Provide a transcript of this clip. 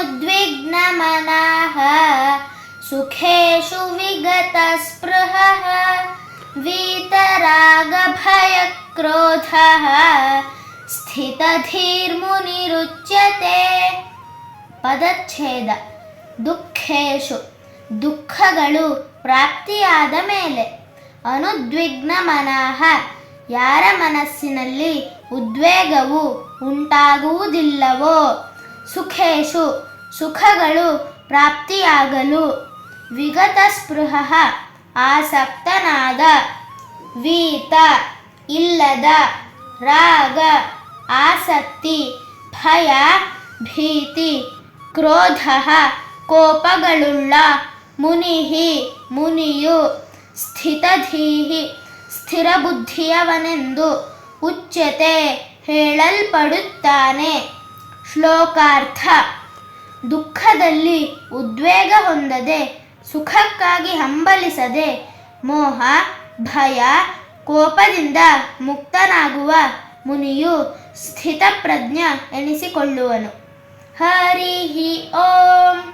अनुद्विग्नमनः सुखेषु विगतस्पृहः वीतरागभयक्रोधः ಸ್ಥಿತಧೀರ್ಮುನಿರುಚ್ಯತೆ. ಪದಚ್ಛೇದ. ದುಃಖೇಶು ದುಃಖಗಳು ಪ್ರಾಪ್ತಿಯಾದ ಮೇಲೆ. ಅನುದ್ವಿಗ್ನ ಮನಃ ಯಾರ ಮನಸ್ಸಿನಲ್ಲಿ ಉದ್ವೇಗವು ಉಂಟಾಗುವುದಿಲ್ಲವೋ. ಸುಖೇಶು ಸುಖಗಳು ಪ್ರಾಪ್ತಿಯಾಗಲು. ವಿಗತ ಸ್ಪೃಹಃ ಆಸಕ್ತನಾದ. ವೀತ ಇಲ್ಲದ. ರಾಗ ಆಸಕ್ತಿ. ಭಯ ಭೀತಿ. ಕ್ರೋಧ ಕೋಪಗಳುಳ್ಳ. ಮುನಿಹಿ ಮುನಿಯು. ಸ್ಥಿತಧೀಹಿ ಸ್ಥಿರಬುದ್ಧಿಯವನೆಂದು. ಉಚ್ಯತೆ ಹೇಳಲ್ಪಡುತ್ತಾನೆ. ಶ್ಲೋಕಾರ್ಥ. ದುಃಖದಲ್ಲಿ ಉದ್ವೇಗ ಹೊಂದದೆ ಸುಖಕ್ಕಾಗಿ ಹಂಬಲಿಸದೆ ಮೋಹ ಭಯ ಕೋಪದಿಂದ ಮುಕ್ತನಾಗುವ ಮುನಿಯು ಸ್ಥಿತಪ್ರಜ್ಞ ಎನಿಸಿಕೊಳ್ಳುವನು. ಹರಿ ಓಂ.